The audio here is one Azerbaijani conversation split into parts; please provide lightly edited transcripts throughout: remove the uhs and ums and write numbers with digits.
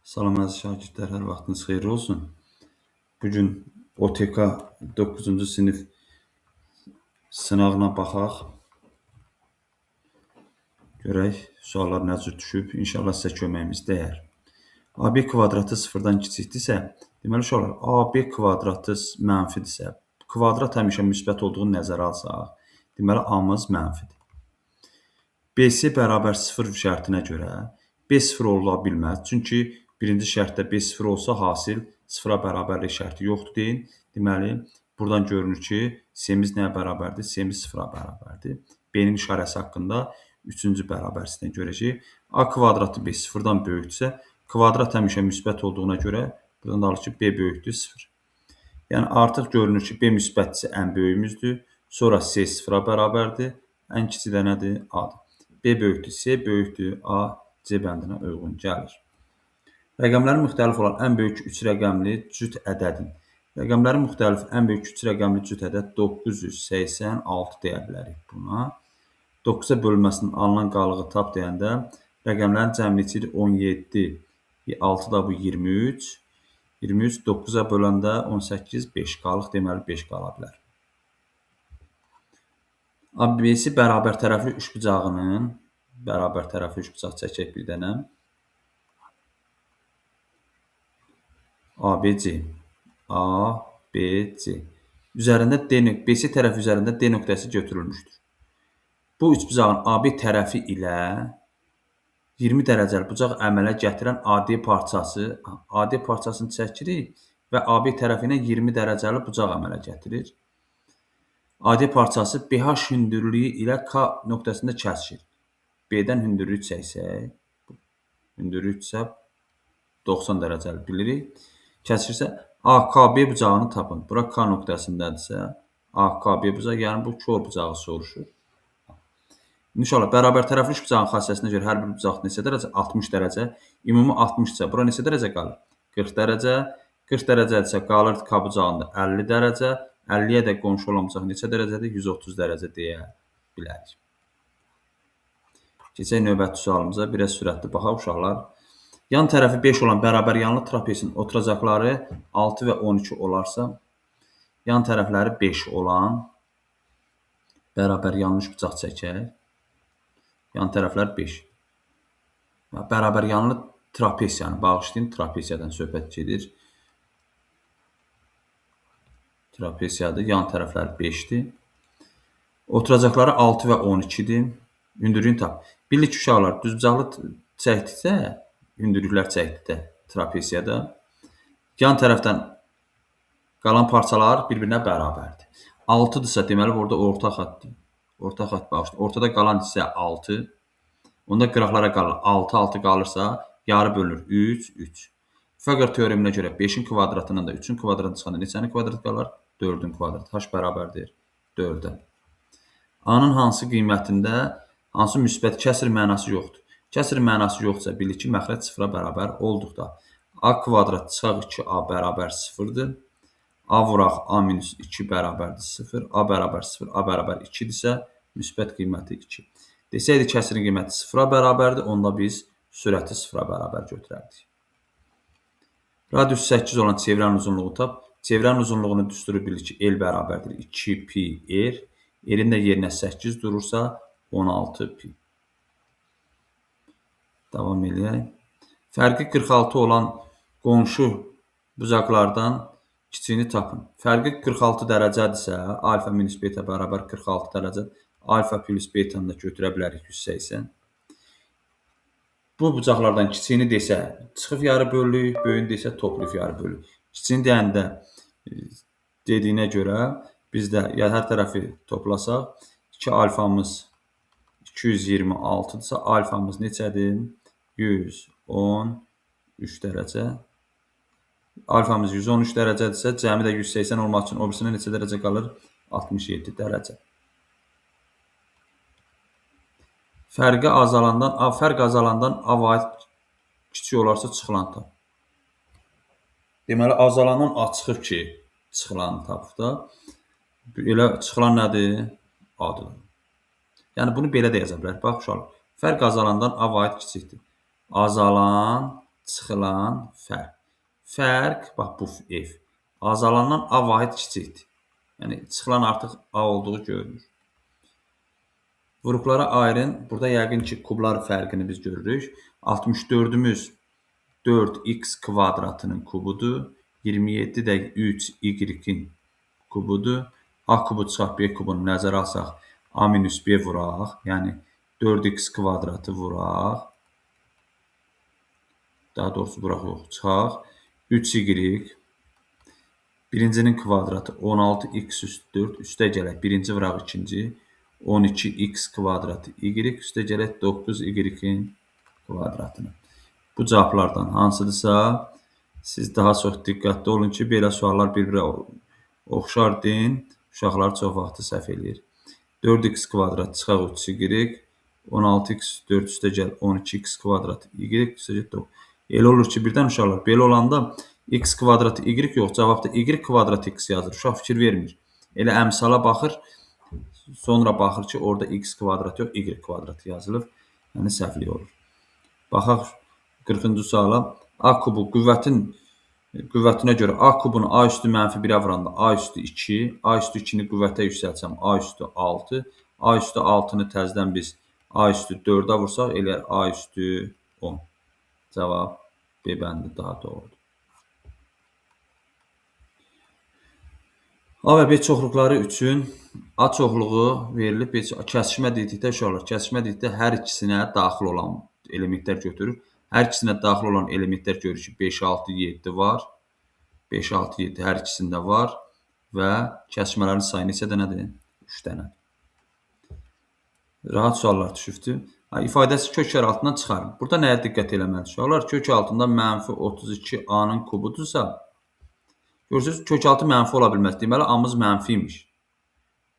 Salam əziz şagirdlər, hər vaxtınız xeyirli olsun. Bugün OTK 9-cu sinif sınavına baxaq. Görək, suallar nə cür düşüb. İnşallah sizə köməyimiz dəyər. AB kvadratı sıfırdan kiçikdirsə, deməli uşaqlar, AB kvadratı mənfidirsə, kvadrat həmişə müsbət olduğunu nəzərə alsaq, deməli A-mız mənfidir. BC bərabər 0 şərtinə görə B 0 ola bilməz. Çünki birinci şərtdə B 0 olsa hasil 0-a bərabərlik şərti yoxdur deyin. Deməli, buradan görünür ki, C-miz nəyə bərabərdir? C-miz 0-a bərabərdir. B-nin işarəsi haqqında 3-cü bərabərsizdən görəcəyik. A kvadratı B 0-dan böyükdürsə, kvadrat həmişə müsbət olduğuna görə buradan da alır ki, B böyükdür 0. Yəni, artıq görünür ki, B müsbətdirsə ən böyüyümüzdür. Sonra C 0-a bərabərdir. Ən kiçik də nədir? A-dır. B böyükdür, C böyükdür, A C bəndinə uyğun gəlir. Rəqəmləri müxtəlif olan ən böyük 3 rəqəmli cüt ədədin. Rəqəmləri müxtəlif ən böyük 3 rəqəmli cüt ədəd 986 deyə bilərik buna. 9-a bölünməsinin alınan qalığı tap deyəndə rəqəmlərin cəmliyi 17, 6 da bu 23. 23 9-a böləndə 18, 5 qalıq, deməli 5 qala bilər. ABC bərabər tərəfli üçbucağının bərabər tərəfli üçbucaq çəkək bir dənə. ABC. ABC. Üzərində BC tərəfi üzərində D nöqtəsi götürülmüşdür. Bu üçbucağın AB tərəfi ilə 20 dərəcəli bucaq əmələ gətirən AD parçasını çəkirik və AB tərəfi ilə 20 dərəcəli bucaq əmələ gətirir. AD parçası BH hündürlüyü ilə K nöqtəsində kəsişir. B-dən hündürlük çəksək, hündürlüksə 90 dərəcəli bilirik. Kəsirsə, AKB bucağını tapın. Bura K nöqtəsindədirsə, AKB bucağı, yəni bu kör bucağı soruşur. İnşallah, bərabər tərəfli üçbucağın xassəsinə görə hər bir bucaq neçə dərəcə? 60 dərəcə. Ümumi 60-dırsa, bura neçə dərəcə qalır? 40 dərəcə. 40 dərəcədirsə, qalır K bucağında 50 dərəcə. 50-yə də qonşu olan bucaq neçə dərəcədir? 130 dərəcə deyə bilərik. Keçək növbəti sualımıza. Biraz sürətli baxaq uşaqlar. Yan tərəfi 5 olan bərabər yanlı trapezin oturacaqları 6 və 12 olarsa, yan tərəfləri 5 olan bərabər yanlı üçbucaq çəkək. Yan tərəflər 5. Bərabər yanlı trapesiyanı bağışlayın. Trapesiyadan söhbət gedir. Trapesiyadır. Yan tərəflər 5-dir. Oturacaqları 6 və 12-dir. Hündürlüyünü tap. Bilirik ki, uşaqlar, düzbucaqlı çəkdikdə, hündürlüklər çəkdikdə trapesiyada, yan tərəfdən qalan parçalar bir-birinə bərabərdir. 6-dırsa, deməli, burada orta xətdir. Orta xət bağışlayın. Ortada qalan hissə 6. Onda qıraqlara qalır. 6, 6 qalırsa, yarı bölünür. 3, 3. Fəqər teoreminə görə 5-in kvadratından da 3-ün kvadratı çıxanda neçənin kvadratı qalır? 4-ün kvadratı. H bərabərdir 4-ə. A-nın hansı qiymətində hansı müsbət kəsr mənası yoxdur? Kəsr mənası yoxdursa, bilir ki, məxrəc 0-a bərabər olduqda A kvadrat çıxaq 2A bərabər 0-dır. A vuraq A minus 2 bərabərdir 0. A bərabər 0, A bərabər 2-dirsə, müsbət qiyməti 2. Desəydi, kəsrin qiyməti 0-a bərabərdir, onda biz sürəti 0-a bərabər götürərdik. Radius 8 olan çevrənin uzunluğu tap. Çevrənin uzunluğunu düsturu bilir ki, L bərabərdir 2pi R. L-in də yerinə 8 durursa, 16 pi. Davam edək. Fərqi 46 olan qonşu bucaqlardan kiçiyini tapın. Fərqi 46 dərəcədirsə, alfa minus beta bərabər 46 dərəcə. Alfa plus betanı da götürə bilərik 180. Bu bucaqlardan kiçiyini desə, çıxıb yarı bölülük, böyüyünü desə, toplayıb yarı bölülük. Kiçiyini deyəndə dediyinə görə biz də hər tərəfi toplasaq, 2 alfamız 226-dırsa, alfamız neçədir? 113 dərəcə. Alfamız 113 dərəcədirsə, cəmi də 180 olmaq üçün o birisinə neçə dərəcə qalır? 67 dərəcə. Fərq azalandan A vaid kiçik olarsa çıxılan tap. Deməli, azalandan A çıxır ki, çıxılan tapıb da. Elə çıxılan nədir? A-dır. Yəni, bunu belə də yaza bilər. Bax, uşaqlar, fərq azalandan A vaid kiçikdir. Azalan Çıxılan fərq. Fərq, bax bu ev. Azalandan A vahid kiçikdir. Yəni çıxılan artıq A olduğu görünür. Qruplara ayırın. Burada yəqin ki, kublar fərqini biz görürük. 64-ümüz 4x kvadratının kubudur. 27 də 3y-in kubudur. A kubu çıxaq B kubunu nəzərə alsaq A minus B vuraq. Yəni 4x kvadratı vuraq. Daha doğrusu vuraq yox. Çıxaq. 3y. Birincinin kvadratı 16x üstü 4. Üstə gələk. Birinci vuraq ikinci. 12x kvadratı y. Üstə gələk 9y-in kvadratını. Bu cavablardan hansıdırsa siz daha çox diqqətli olun ki, belə suallar bir-birə oxşar deyin. Uşaqlar çox vaxtı səhv eləyir. 4x kvadrat çıxaq 3y. 16x 4 üstə gəl 12x kvadrat y üstə gəl 9. Elə olur ki, birdən uşaqlar belə olanda x kvadrat y yox, cavabda y kvadrat x yazır. Uşaq fikir vermir. Elə əmsala baxır, sonra baxır ki, orada x kvadrat yox, y kvadrat yazılıb. Yəni səhvlik olur. Baxaq 40-cı suala. A kubu qüvvətinə görə A kubunu A üstü mənfi 1-ə vuranda A üstü 2, A üstü 2-ni qüvvətə yüksəltsəm A üstü 6, A üstü 6-nı təzədən biz A üstü 4-ə vursaq eləyər A üstü 10. Cavab B bəndi daha doğrudur. A və B çoxluqları üçün A çoxluğu verilib, kəsişmə dedikdə uşaqlar, kəsişmə dedikdə hər ikisinə daxil olan elementlər götürür. Hər ikisinə daxil olan elementlər görür ki, 5, 6, 7 var. 5, 6, 7 hər ikisində var və kəsişmələrin sayı neçə dənədir? 3 dənədir. Rahat suallar düşübdür. İfadəsi köklər altından çıxarın. Burada nəyə diqqət eləməli uşaqlar? Kök altında mənfi 32A-nın kubudursa, görürsünüz, kök altı mənfi ola bilməz. Deməli, A-mız mənfi imiş.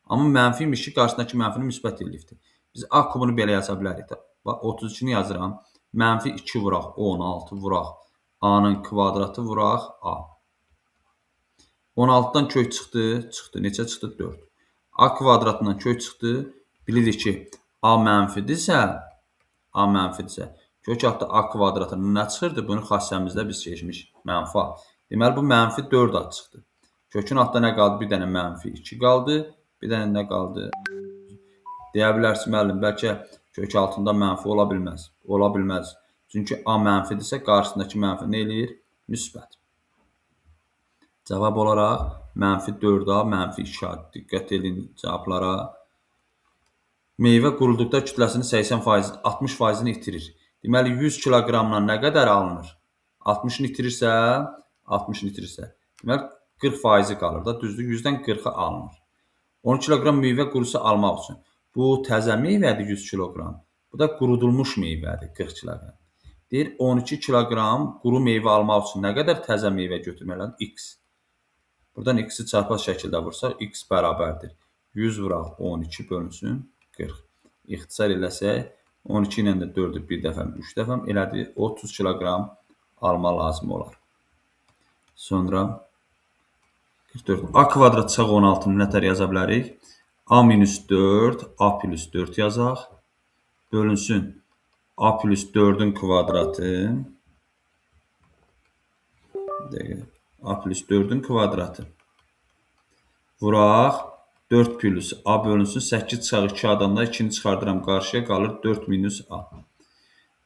Amma mənfi imiş ki, qarşısındakı mənfini müsbət eləyibdir. Biz A kubunu belə yaza bilərik. 32-ni yazıram. Mənfi 2 vuraq, 16 vuraq. A-nın kvadratı vuraq, A. 16-dan kök çıxdı, çıxdı. Neçə çıxdı? 4. A kvadratından kök çıxdı. Bilirik ki, A mənfidirsə, kök altda A kvadratının nə çıxırdı? Bunu xassəmizdə biz seçmişik. Mənfi A. Deməli, bu mənfi 4A çıxdı. Kökün altda nə qaldı? Bir dənə mənfi 2 qaldı. Bir dənə nə qaldı? Deyə bilərsiniz, müəllim, bəlkə kök altında mənfi ola bilməz. Ola bilməz. Çünki A mənfidirsə, qarşısındakı mənfi nə eləyir? Müsbət. Cavab olaraq mənfi 4A, mənfi 2A. Diqqət edin cavablara. Meyvə quruduqda kütləsini 80%, 60%-ni itirir. Deməli, 100 kiloqramdan nə qədər alınır? 60-ını itirirsə, deməli, 40%-i qalır da, düzdür, 100-dən 40-ı alınır. 10 kiloqram meyvə qurusu almaq üçün. Bu təzə meyvədir 100 kiloqram. Bu da qurudulmuş meyvədir 40 kiloqram. Deyir, 12 kiloqram quru meyvə almaq üçün nə qədər təzə meyvə götürməliyəm? X. Buradan x-i çarpaz şəkildə vursaq, x bərabərdir. 100 vuraq 12 bölünsün 40. İxtisar eləsək, 12 ilə də 4-ü bir dəfəm, 3 dəfəm elədir. 30 kiloqram alma lazım olar. Sonra 44. A kvadrat çıxaq 16-nı nətər yaza bilərik? A minus 4, A plus 4 yazaq. Bölünsün A plus 4-ün kvadratı. A plus 4-ün kvadratı. Vuraq. 4 plus A bölünsün. 8 çıxaq 2 A'dan da 2-ni çıxardıram qarşıya, qalır 4 minus A.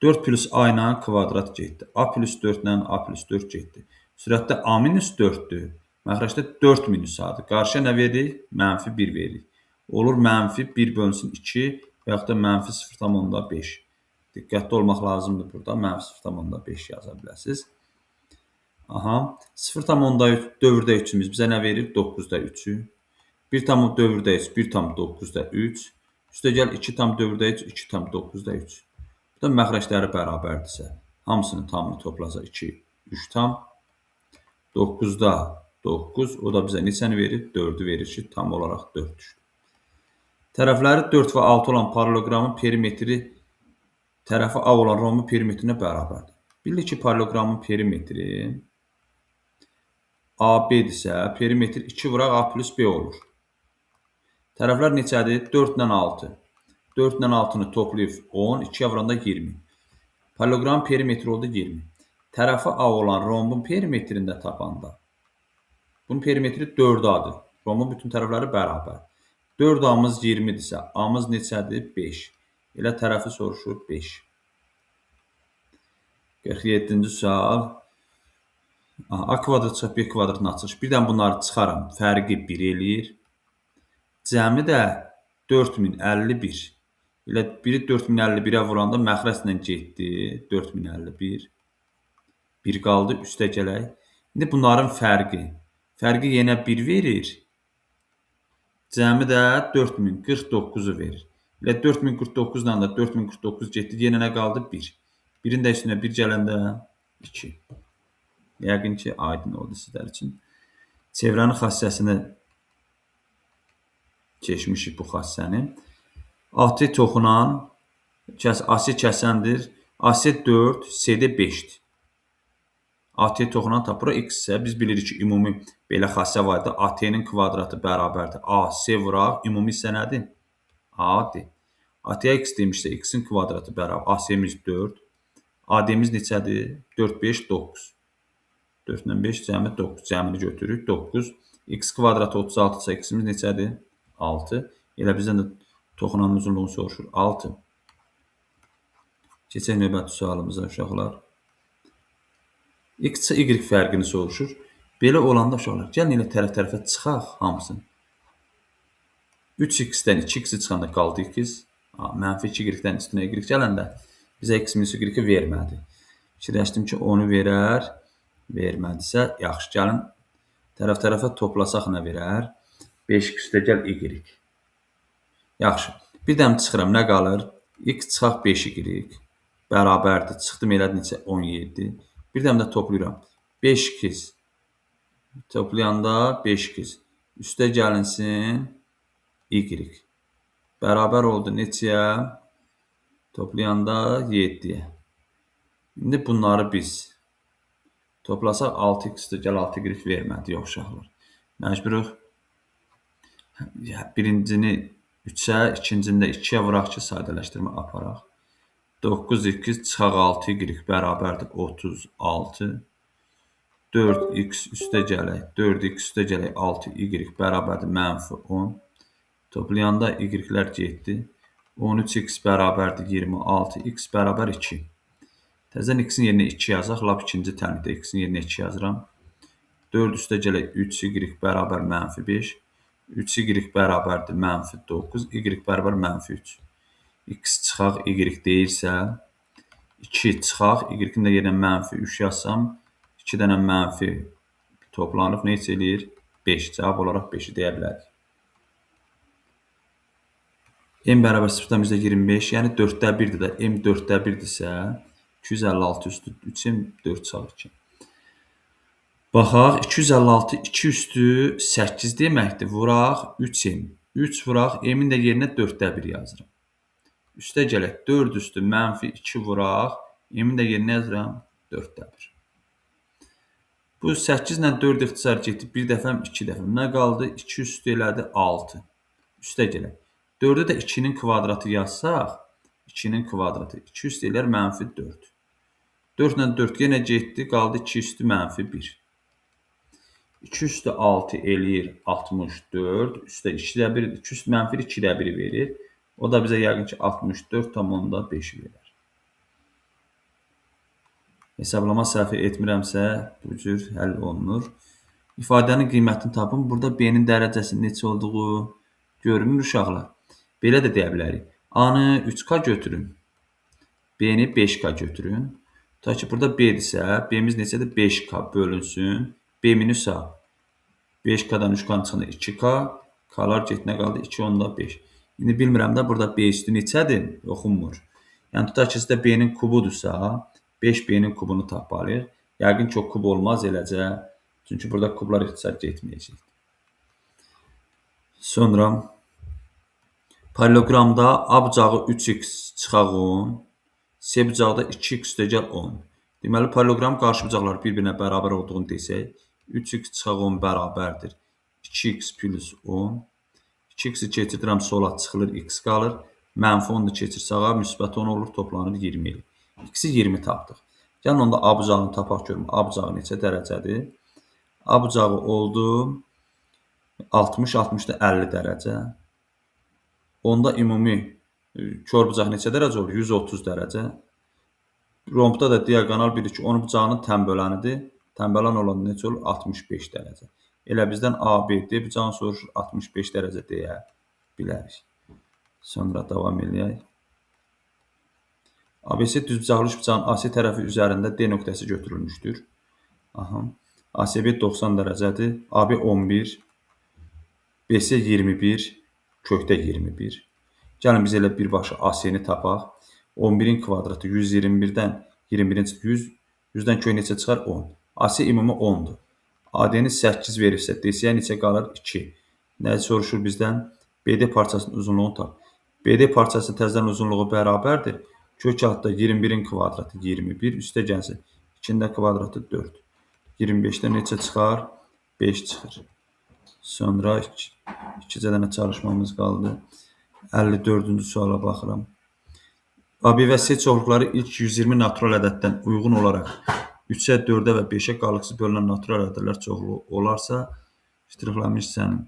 4 plus A ilə kvadrat getdi. A plus 4 ilə A plus 4 getdi. Sürətdə A minus 4-dür. Məxrəcdə 4 minus A-dır. Qarşıya nə veririk? Mənfi 1 veririk. Olur mənfi 1 bölünsün 2 və yaxud da mənfi 0,5. Diqqətli olmaq lazımdır burada. Mənfi 0,5 yaza bilərsiniz. Aha. 0,3 dövrdə 3-ümüz bizə nə verir? 9-da 3-ü. 1 tam dövrdə 3, 1 tam 9-da 3. Üstə gəl 2 tam dövrdə 3, 2 tam 9-da 3. Bu da məxrəcləri bərabərdirsə, hamısının tamını toplasaq 2, 3 tam. 9-da 9, o da bizə neçəni verir? 4-ü verir ki, tam olaraq 4 düşdü. Tərəfləri 4 və 6 olan paralelogramın perimetri tərəfi A olan rombun perimetrinə bərabərdir. Bilirik ki, paralelogramın perimetri AB-dirsə, perimetr 2 vuraq A plus B olur. Tərəflər neçədir? 4 ilə 6. 4 ilə 6-nı toplayıb 10, 2-yə vuranda 20. Paralelogramın perimetri oldu 20. Tərəfi A olan rombun perimetrində tapanda, bunun perimetri 4A-dır. Rombun bütün tərəfləri bərabər. 4A-mız 20-dirsə, A-mız neçədir? 5. Elə tərəfi soruşur 5. 47-ci sual. A kvadrat çıxıb B kvadratın açılış. Birdən bunları çıxaram. Fərqi 1 eləyir. Cəmi də 4051. Elə biri 4051-ə vuranda məxrəclə getdi. 4051. 1 qaldı, üstə gələk. İndi bunların fərqi. Fərqi yenə 1 verir. Cəmi də 4049-u verir. Elə 4049-dan da 4049 getdi. Yenə nə qaldı? 1. 1-in də üstünə 1 gələndə 2. Yəqin ki, aydın oldu sizlər üçün. Çevrənin xassəsini keçmişik bu xassəni. AT toxunan, AC kəsəndir. AC 4, CD 5-dir. AT toxunan tapır. X isə biz bilirik ki, ümumi belə xassə var idi. AT-nin kvadratı bərabərdir. AC vuraq, ümumi isə nədir? AD. AT-yə X demişsə, X-in kvadratı bərabər. AC-miz 4. AD-miz neçədir? 4, 5, 9. 4 ilə 5 cəmi 9. Cəmini götürürük. 9. X kvadratı 36 isə X-imiz neçədir? 6. Elə bizdən də toxunanın uzunluğunu soruşur. 6. Keçək növbəti sualımıza uşaqlar. X, Y fərqini soruşur. Belə olanda uşaqlar, gəlin elə tərəf-tərəfə çıxaq hamısını. 3x-dən 2x çıxanda qaldı 2x. Mənfi 2y-dən üstünə y gələndə bizə x minus y vermədi. Fikirləşdim ki, onu verər. Vermədisə, yaxşı, gəlin tərəf-tərəfə toplasaq nə verər? 5x üstə gəl y. Yaxşı, bir dəm çıxıram, nə qalır? X çıxaq 5y. Bərabərdir. Çıxdım elədi neçə? 17. Bir dəm də toplayıram. 5x. Toplayanda 5x. Üstə gəlinsin y. Bərabər oldu neçəyə? Toplayanda 7-yə. İndi bunları biz toplasaq 6x gəl 6y vermədi. Yox, uşaqlar. Məcburuq birincini 3-ə, ikincini də 2-yə vuraq ki, sadələşdirmə aparaq. 9x çıxaq 6y bərabərdir 36. 4x üstə gələk. 4x üstə gələk 6y bərabərdir mənfi 10. Toplayanda y-lər getdi. 13x bərabərdir 26. X bərabər 2. Təzən x-in yerinə 2 yazaq. Lap ikinci təmizdə x-in yerinə 2 yazıram. 4 üstə gələk 3y bərabər mənfi 5. 3y bərabərdir mənfi 9. Y bərabər mənfi 3. X çıxaq y deyirsə 2 çıxaq y-in də yerinə mənfi 3 yazsam 2 dənə mənfi toplanıb neçə eləyir? 5. Cavab olaraq 5-i deyə bilərik. M bərabər 0-dan bizdə 25, yəni 4-də 1-dir də. M 4-də 1-dirsə 256 üstü 3M 4 çıxaq 2. Baxaq, 256 2 üstü 8 deməkdir. Vuraq 3M. 3 vuraq, M-in də yerinə 4-də 1 yazırım. Üstə gələk 4 üstü mənfi 2 vuraq, M-in də yerinə yazıram 4-də 1. Bu 8 ilə 4 ixtisar getdi. Bir dəfəm, 2 dəfəm. Nə qaldı? 2 üstü elədi 6. Üstə gələk. 4-ü də 2-nin kvadratı yazsaq, 2-nin kvadratı 2 üstü elər mənfi 4. 4 ilə 4 yenə getdi. Qaldı 2 üstü mənfi 1. 2 üstü 6 eləyir 64. Üstə 2-də 1, 2 üstü mənfi 2-də 1 verir. O da bizə yəqin ki 64,5 verir. Hesablama səhvi etmirəmsə, bu cür həll olunur. İfadənin qiymətini tapın. Burada B-nin dərəcəsinin neçə olduğu görünür uşaqlar. Belə də deyə bilərik. A-nı 3K götürün. B-ni 5K götürün. Ta ki, burada B-dirsə, B-miz neçədir? 5K bölünsün. B minus A. 5K-dan 3K çıxanda 2K. K-lar getdinə qaldı 2, onda 5. İndi bilmirəm də burada B üstü neçədir? Oxunmur. Yəni, tutaq ki, sizdə B-nin kubudursa, 5B-nin kubunu tapmalıyıq. Yəqin ki, o kub olmaz eləcə. Çünki burada kublar ixtisar getməyəcək. Sonra paralelogramda A bucağı 3x çıxaq 10, C bucaqda 2x üstəgəl 10. Deməli, paralelogram qarşı bucaqlar bir-birinə bərabər olduğunu desək, 3x çıxaq 10 bərabərdir 2x plus 10. 2x-i keçirdirəm sola, çıxılır, x qalır. Mənfi 10-da keçir sağa, müsbət 10 olur, toplanır 20 eləyir. X-i 20 tapdıq. Gəlin onda A bucağını tapaq görüm. A bucağı neçə dərəcədir? A bucağı oldu 60, 60 da 50 dərəcə. Onda ümumi kör bucaq neçə dərəcə olur? 130 dərəcə. Rombda da diaqonal bilir ki, onun bucağının tən bölənidir. Tən bölən olan neçə olur? 65 dərəcə. Elə bizdən ABD bucağını soruşur, 65 dərəcə deyə bilərik. Sonra davam edək. ABC düzbucaqlı üçbucağın AC tərəfi üzərində D nöqtəsi götürülmüşdür. Aha. ACB 90 dərəcədir. AB 11, BC 21, kökdə 21. Gəlin biz elə birbaşa AC-ni tapaq. 11-in kvadratı 121-dən 21-in 100, 100-dən kök neçə çıxar? 10. AC ümumi 10-dur. AD-ni 8 verirsə, DC-yə neçə qalır? 2. Nə soruşur bizdən? BD parçasının uzunluğunu tap. BD parçasının təzədən uzunluğu bərabərdir. Kök altda 21-in kvadratı 21, üstə gəlsin. 2-nin də kvadratı 4. 25-dən neçə çıxar? 5 çıxır. Sonra 2 dənə çalışmamız qaldı. 54-cü suala baxıram. AB və C çoxluqları ilk 120 natural ədəddən uyğun olaraq 3-ə, 4-ə və 5-ə qalıqsız bölünən natural ədədlər çoxluğu olarsa, ştrixləmiş sənin.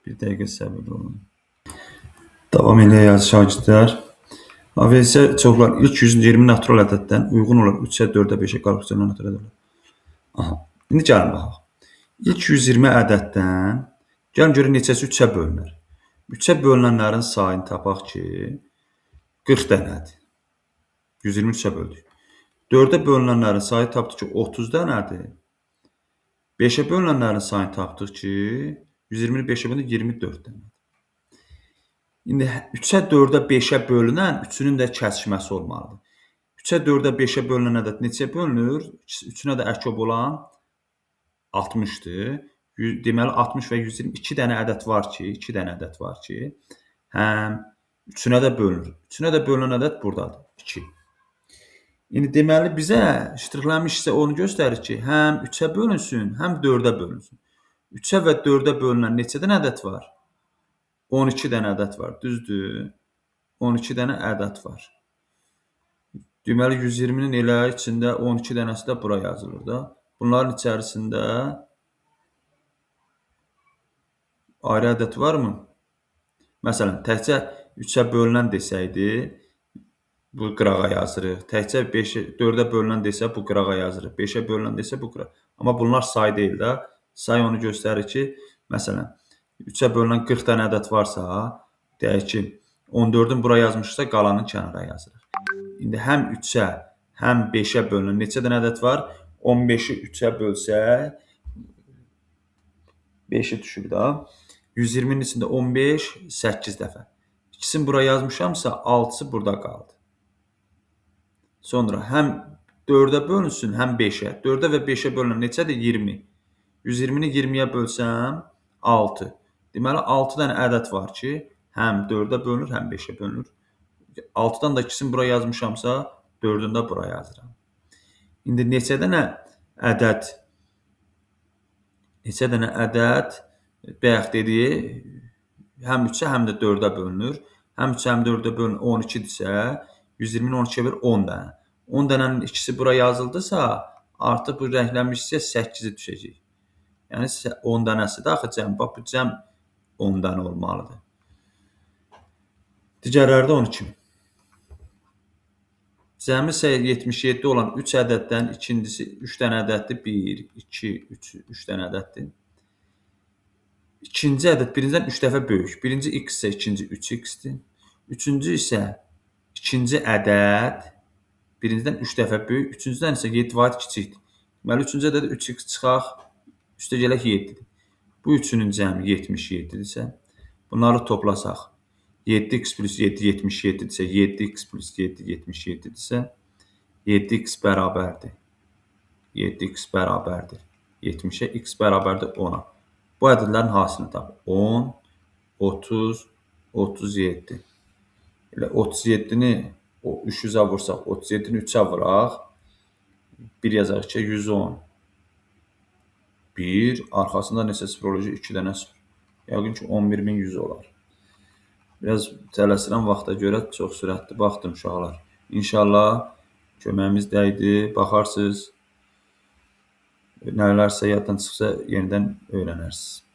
Bir dəqiqə səbirli olun. Davam edək şagirdlər. AB və C çoxluqları ilk 120 natural ədəddən uyğun olaraq 3-ə, 4-ə, 5-ə qalıqsız bölünən natural ədədlər. Aha. İndi gəlin baxaq. İlk 120 ədəddən gəlin görək neçəsi 3-ə bölünər. 3-ə bölünənlərin sayını tapaq ki, 40 dənədir. 120 3-ə böldük. 4-ə bölünənlərin sayı tapdıq ki, 30 dənədir. 5-ə bölünənlərin sayını tapdıq ki, 120-ni 5-ə bölündük 24 dənədir. İndi 3-ə, 4-ə, 5-ə bölünən 3-ünün də kəsişməsi olmalıdır. 3-ə, 4-ə, 5-ə bölünən ədəd neçə bölünür? 3-ünə də əkob olan 60-dır. Deməli 60 və 120 2 dənə ədəd var ki, həm 3-ünə də bölünür. 3-ünə də bölünən ədəd buradadır, 2. İndi deməli bizə ştrixlənmiş hissə onu göstərir ki, həm 3-ə bölünsün, həm 4-ə bölünsün. 3-ə və 4-ə bölünən neçə dənə ədəd var? 12 dənə ədəd var, düzdür? 12 dənə ədəd var. Deməli 120-nin elə içində 12 dənəsi də bura yazılır da. Bunların içərisində ayrı ədəd varmı? Məsələn, təkcə 3-ə bölünən desəydi, bu qırağa yazırıq. Təkcə 4-ə bölünən desə, bu qırağa yazırıq. 5-ə bölünən desə, bu qırağa. Amma bunlar say deyil də. Say onu göstərir ki, məsələn, 3-ə bölünən 40 dənə ədəd varsa, deyək ki, 14-ün bura yazmışsa, qalanın kənara yazırıq. İndi həm 3-ə, həm 5-ə bölünən neçə dənə ədəd var? 15-i 3-ə bölsək, 5-i düşür da. 120-nin içində 15, 8 dəfə. İkisini bura yazmışamsa, 6-sı burada qaldı. Sonra həm 4-ə bölünsün, həm 5-ə. 4-ə və 5-ə bölünən neçədir? 20. 120-ni 20-yə bölsəm, 6. Deməli, 6 dənə ədəd var ki, həm 4-ə bölünür, həm 5-ə bölünür. 6-dan da ikisini bura yazmışamsa, 4-ünü də bura yazıram. İndi neçə dənə ədəd bayaq dedik, həm 3-ə, həm də 4-ə bölünür. Həm 3-ə, həm 4-ə bölünür 12-dirsə, 120-ni 12-yə böl 10 dənə. 10 dənənin ikisi bura yazıldısa, artıq bu rənglənmiş hissə 8-i düşəcək. Yəni 10 dənəsi də axı cəm, bax bu cəm 10 dənə olmalıdır. Digərləri də 12. Cəmi sayı 77 olan 3 ədəddən ikincisi 3 dənə ədəddir. 1, 2, 3 dənə ədəddir. İkinci ədəd birincidən 3 dəfə böyük. Birinci x isə ikinci 3x-dir. Üçüncü isə ikinci ədəd birincidən 3 dəfə böyük. Üçüncüdən isə 7 vaid kiçikdir. Deməli, üçüncü ədədə 3x çıxaq, üstə gələk 7-dir. Bu üçünün cəmi 77-dirsə, bunları toplasaq, 7x plus 7 77-dirsə, 7x plus 7 77-dirsə, 7x bərabərdir. 7x bərabərdir 70-ə, x bərabərdir 10-a. Bu ədədlərin hasilini tap. 10, 30, 37. Elə 37-ni 300-ə vursaq, 37-ni 3-ə vuraq. 1 yazaq ki, 110. 1, arxasında neçə sıfır olacaq? 2 dənə sıfır. Yəqin ki, 11100 olar. Biraz tələsirəm vaxta görə, çox sürətli baxdım uşaqlar. İnşallah Köməyimiz dəydi. Baxarsınız, nələrsə yaddan çıxsa yenidən öyrənərsiniz.